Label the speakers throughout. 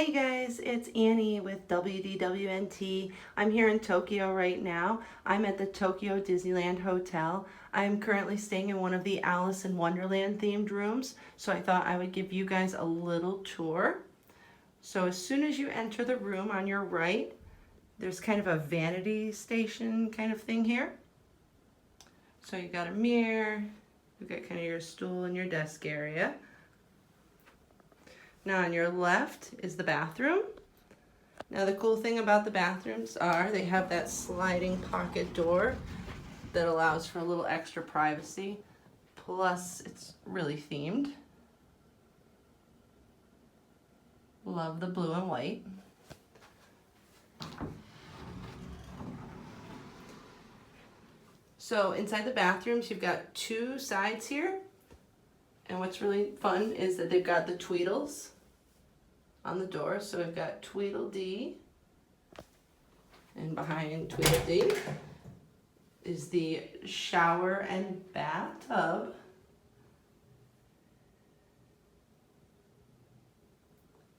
Speaker 1: Hey guys, it's Annie with WDWNT. I'm here in Tokyo right now. I'm at the Tokyo Disneyland Hotel. I'm currently staying in one of the Alice in Wonderland themed rooms, so I thought I would give you guys a little tour. So as soon as you enter the room on your right, there's kind of a vanity station kind of thing here. So you've got a mirror, you've got kind of your stool and your desk area. Now on your left is the bathroom. Now the cool thing about the bathrooms are they have that sliding pocket door that allows for a little extra privacy. Plus it's really themed. Love the blue and white. So inside the bathrooms you've got two sides here. And what's really fun is that they've got the Tweedles on the door. So we've got Tweedledee, and behind Tweedledee is the shower and bathtub.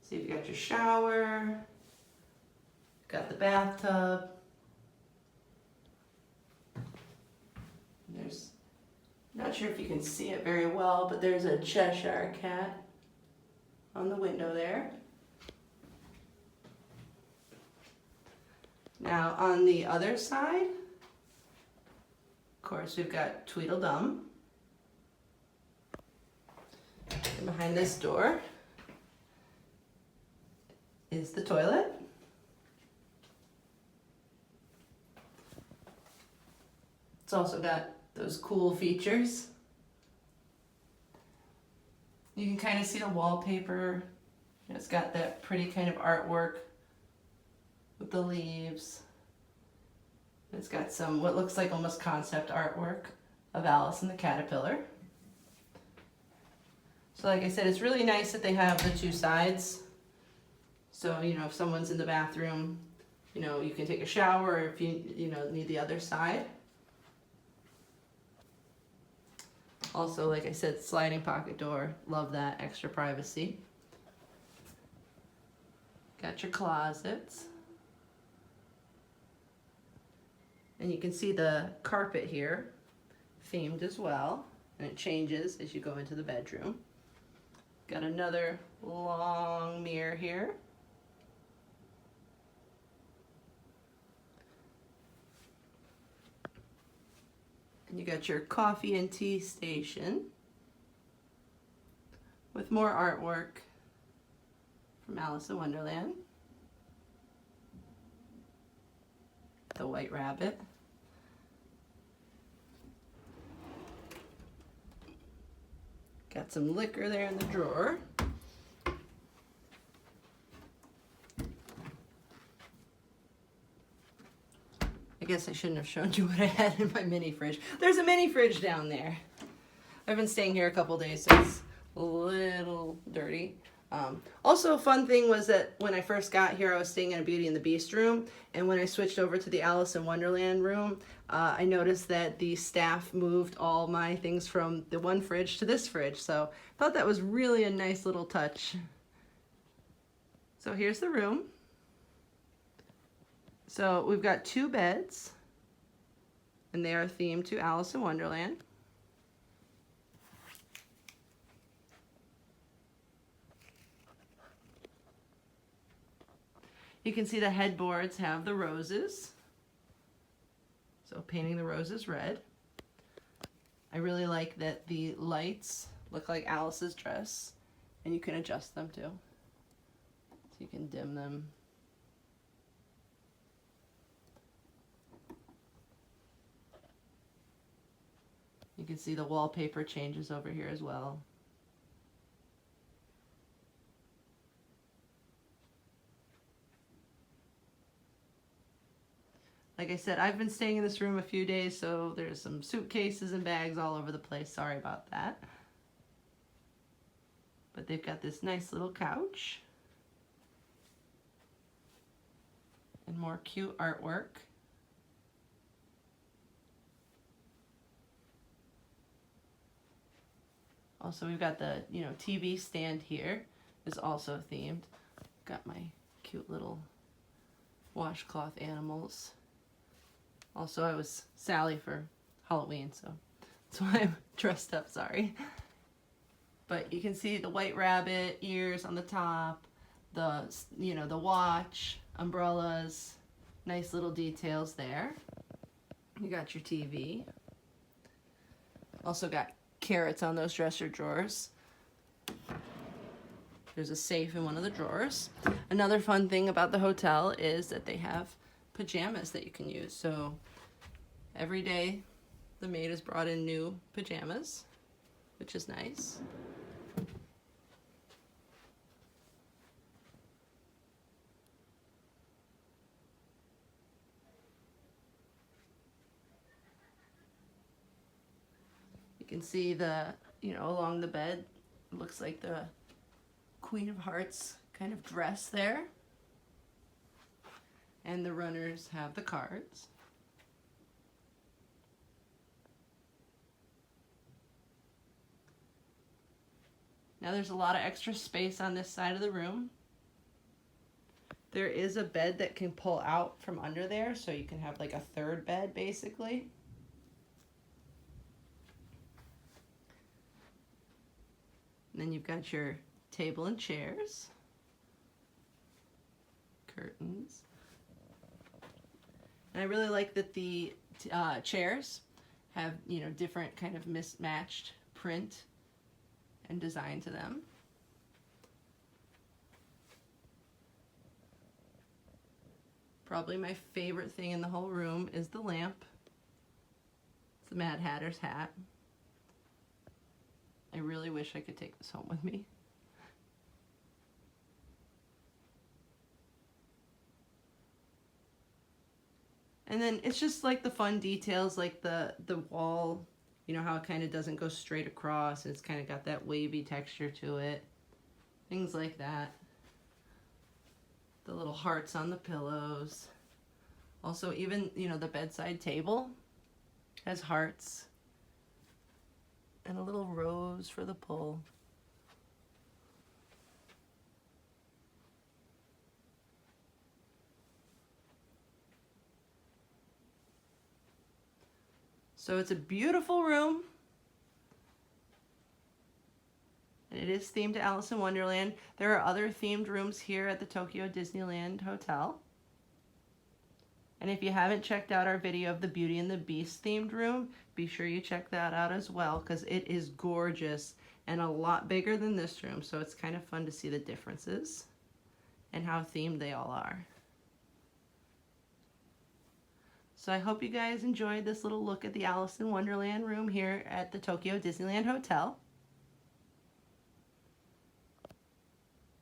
Speaker 1: So you've got your shower, got the bathtub. There's Not sure if you can see it very well, but there's a Cheshire cat on the window there. Now on the other side, of course, we've got Tweedledum. And behind this door is the toilet. It's also got those cool features. You can kind of see the wallpaper. It's got that pretty kind of artwork with the leaves. It's got some what looks like almost concept artwork of Alice and the Caterpillar. So like I said, it's really nice that they have the two sides. So, if someone's in the bathroom, you can take a shower, or if you need the other side. Also, like I said, sliding pocket door. Love that extra privacy. Got your closets. And you can see the carpet here, themed as well. And it changes as you go into the bedroom. Got another long mirror here. And you got your coffee and tea station with more artwork from Alice in Wonderland. The White Rabbit. Got some liquor there in the drawer. I guess I shouldn't have shown you what I had in my mini fridge. There's a mini fridge down there. I've been staying here a couple days, so it's a little dirty. Also, a fun thing was that when I first got here, I was staying in a Beauty and the Beast room, and when I switched over to the Alice in Wonderland room, I noticed that the staff moved all my things from the one fridge to this fridge, so I thought that was really a nice little touch. So here's the room. So we've got two beds, and they are themed to Alice in Wonderland. You can see the headboards have the roses. So painting the roses red. I really like that the lights look like Alice's dress, and you can adjust them too. So you can dim them. You can see the wallpaper changes over here as well. Like I said, I've been staying in this room a few days, so there's some suitcases and bags all over the place. Sorry about that. But they've got this nice little couch. And more cute artwork. Also, we've got the, TV stand here is also themed. Got my cute little washcloth animals. Also, I was Sally for Halloween, so that's why I'm dressed up, sorry. But you can see the white rabbit ears on the top, the, you know, the watch, umbrellas, nice little details there. You got your TV. Also got carrots on those dresser drawers. There's a safe in one of the drawers. Another fun thing about the hotel is that they have pajamas that you can use. So every day the maid has brought in new pajamas, which is nice. You can see the, you know, along the bed, it looks like the Queen of Hearts kind of dress there. And the runners have the cards. Now there's a lot of extra space on this side of the room. There is a bed that can pull out from under there, so you can have like a third bed basically. And then you've got your table and chairs, curtains. And I really like that the chairs have, you know, different kind of mismatched print and design to them. Probably my favorite thing in the whole room is the lamp. It's the Mad Hatter's hat. I really wish I could take this home with me. And then it's just like the fun details, like the wall, you know, how it kind of doesn't go straight across. It's kind of got that wavy texture to it. Things like that. The little hearts on the pillows. Also, even, you know, the bedside table has hearts. And a little rose for the pull. So it's a beautiful room. And it is themed to Alice in Wonderland. There are other themed rooms here at the Tokyo Disneyland Hotel. And if you haven't checked out our video of the Beauty and the Beast themed room, be sure you check that out as well, because it is gorgeous and a lot bigger than this room. So it's kind of fun to see the differences and how themed they all are. So I hope you guys enjoyed this little look at the Alice in Wonderland room here at the Tokyo Disneyland Hotel.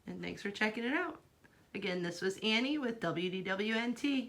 Speaker 1: And thanks for checking it out. Again, this was Annie with WDWNT.